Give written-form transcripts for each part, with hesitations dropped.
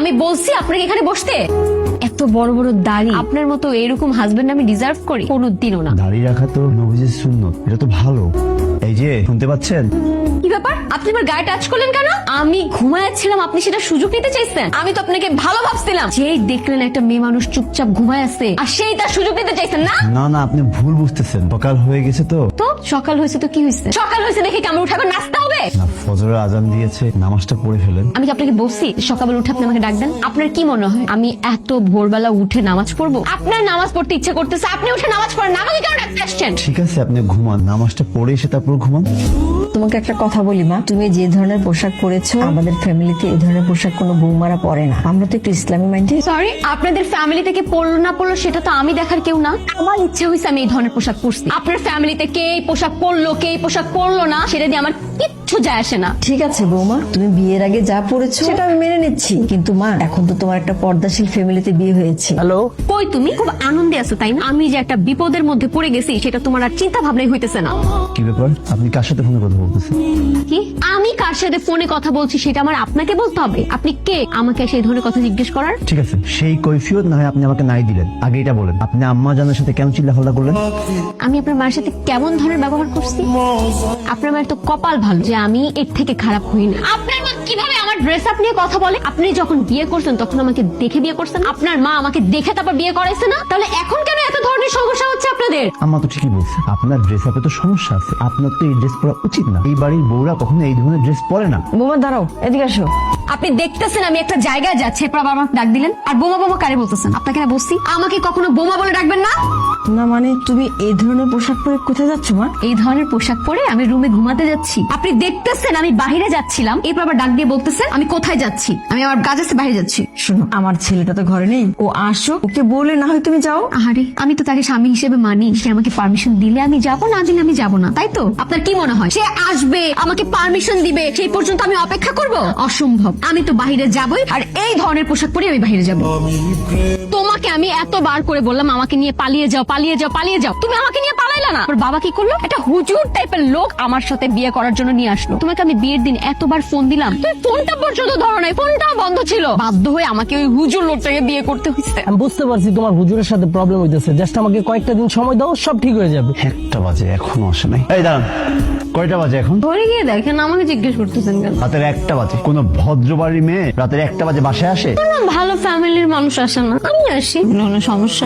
আমি বলছি আপনাকে এখানে বসতে। এত বড় বড় দাড়ি, আপনার মতো এরকম হাজবেন্ড আমি ডিজার্ভ করি? কোনোদিনও না। দাড়ি রাখা তো নবীজির সুন্নত, এটা তো ভালো। এই যে শুনতে পাচ্ছেন? কি ব্যাপার, আপনি আমার গায়ে টাচ করলেন কেন? আমি ঘুমায়াচ্ছিলাম, আপনি সেটা সুযোগ নিতে চাইছেন? আমি তো আপনাকে ভালো ভাবছিলাম। যেই দেখলেন একটা মেয়ে মানুষ চুপচাপ ঘুমায় আছে, আর সেই তার সুযোগ নিতে চাইছেন না? না না, আপনি ভুল বুঝতেছেন। সকাল হয়ে গেছে তো। তো সকাল হয়েছে তো কি হয়েছে? সকাল হয়েছে দেখে কি আমার উঠাবার নাস্তা হবে? না, ফজরের আজান দিয়েছে, নামাজটা পড়ে ফেলেন। আমি কি আপনাকে বলছি সকালবেলা উঠে আপনি আমাকে ডাকবেন? আপনার কি মনে হয় আমি এত ভোরবেলা উঠে নামাজ পড়বো? আপনার নামাজ পড়তে ইচ্ছা করতেছে, আপনি উঠে নামাজ পড়েন, আমাকে কেন ডাকতে আসছেন? ঠিক আছে, আপনি ঘুমান, নামাজটা পড়ে এসে তারপর ঘুমান। তোমাকে একটা কথা বলি মা, তুমি যে ধরনের পোশাক পরেছো, আমাদের ফ্যামিলিতে এই ধরনের পোশাক কোনো বৌমারা পরে না। আমরা তো একটু ইসলামী মাইন্ডে। সরি, আপনাদের ফ্যামিলি থেকে পড়লো না পড়লো সেটা তো আমি দেখার কেউ না। আমার ইচ্ছা হয়েছে আমি এই ধরনের পোশাক পরছি। আপনার ফ্যামিলিতে কে এই পোশাক পরলো কে এই পোশাক পরলো না সেটা দিয়ে আমার কিচ্ছু যায় আসে না। ঠিক আছে বৌমা, তুমি বিয়ের আগে যা পড়েছো সেটা আমি মেনে নিচ্ছি, কিন্তু মা এখন তো তোমার একটা পর্দাশীল ফ্যামিলিতে বিয়ে হয়েছে। হ্যালো, কই তুমি খুব আনন্দে আছো তাই না? আমি যে একটা বিপদের মধ্যে পড়ে গেছি সেটা তোমার আর চিন্তা ভাবনাই হইতেছে না। কি ব্যাপার, আপনি কার সাথে ফোনে কথা বলতেছেন? কি আমি কার সাথে ফোনে কথা বলছি সেটা আমার আপনাকে বলতে হবে? আপনি কে আমাকে সেই ধরনের কথা জিজ্ঞেস করার? ঠিক আছে, সেই কৈফিয়ত না হয় আপনি আমাকে নাই দিলেন, আগে এটা বলেন আপনি আম্মা জানের সাথে কেন চিল্লাফাল্লা করলেন? আমি আপনার মায়ের সাথে কেমন ধরনের ব্যবহার করছি? আপনার মায়ের তো কপাল ভালো যে আমি এর থেকে খারাপ হই না। আপনার মা কিভাবে আমার ড্রেস আপ নিয়ে কথা বলে? আপনি যখন বিয়ে করছেন তখন আমাকে দেখে বিয়ে করছেন, আপনার মা আমাকে দেখে তারপর বিয়ে করাইছে না? তাহলে এখন কেন এত ধরনের সমস্যা হচ্ছে আপনাদের? আম্মা তো ঠিকই বলছে, আপনার ড্রেস আপে তো সমস্যা আছে, আপনার তো এই ড্রেস পরা উচিত না। এই বাড়ির বউরা কখনো এই ধরনের ড্রেস পরে না। বৌমা দাঁড়াও, এদিকে আসো। আপনি দেখতেছেন আমি একটা জায়গায় যাচ্ছি, এরপর আবার আমাকে ডাক দিলেন আর বোমা বোমা কারে বলতেছেন? আপনাকে না বলছি আমাকে কখনো বোমা বলে ডাকবেন না। না মানে তুমি এই ধরনের পোশাক পরে কোথায় যাচ্ছ মা? এই ধরনের পোশাক পরে আমি রুমে ঘুমাতে যাচ্ছি। আপনি দেখতেছেন আমি বাইরে যাচ্ছিলাম, এরপর আবার ডাক দিয়ে বলতেছেন আমি কোথায় যাচ্ছি? আমি আমার কাজ আছে বাইরে যাচ্ছি। শোনো, আমার ছেলেটা তো ঘরে নেই, ও আসো, ওকে বলে না হয় তুমি যাও। আরে আমি তো তাকে স্বামী হিসেবে মানি, সে আমাকে পারমিশন দিলে আমি যাবো, না দিলে আমি যাবো না, তাই তো? আপনার কি মনে হয় সে আসবে আমাকে পারমিশন দিবে সেই পর্যন্ত আমি অপেক্ষা করব? অসম্ভব। আমি তো বাইরে যাবই, আর এই ধরনের পোশাক পরে আমি বাইরে যাবো। তোমাকে আমি এতবার করে বললাম আমাকে নিয়ে পালিয়ে যাও পালিয়ে যাও পালিয়ে যাও, তুমি আমাকে নিয়ে পালাইলা না। ওর বাবা কি করলো? একটা হুজুর টাইপের লোক আমার সাথে বিয়ে করার জন্য নিয়ে আসলো। তোমাকে আমি বিয়ের দিন এতবার ফোন দিলাম, তুমি ফোনটা পর্যন্ত ধরো নাই, ফোনটাও বন্ধ ছিল। বাধ্য হয়ে আমাকে ওই হুজুর লোকটাকে বিয়ে করতে হয়েছে। আমি বুঝতে পারছি তোমার হুজুরের সাথে প্রবলেম হইতেছে, জাস্ট আমাকে কয়েকটা দিন সময় দাও, সব ঠিক হয়ে যাবে। 1টা বাজে, এখনো আসে নাই। এই দাঁড়ান, কয়টা বাজে এখন? ধরে গিয়ে দেখেন, আমাকে জিজ্ঞেস করতেছেন কেন? রাতের 1টা বাজে। কোন ভদ্র বাড়ির মেয়ে রাতের 1টা বাজে বাসায় আসে? না, ভালো ফ্যামিলির মানুষ আসে না, আমি আসি। কোনো সমস্যা?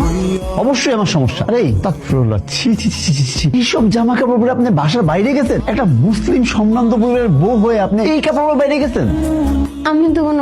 অবশ্যই আমার সমস্যা। আরে তাকফিরুল্লাহ, ছি ছি ছি ছি ছি। এইসব জামা কাপড় পরে আপনি বাসার বাইরে গেছেন? একটা মুসলিম সম্ভ্রান্ত পরিবারের বউ হয়ে আপনি এই কাপড় পরে বাইরে গেছেন? আমি তো কোনো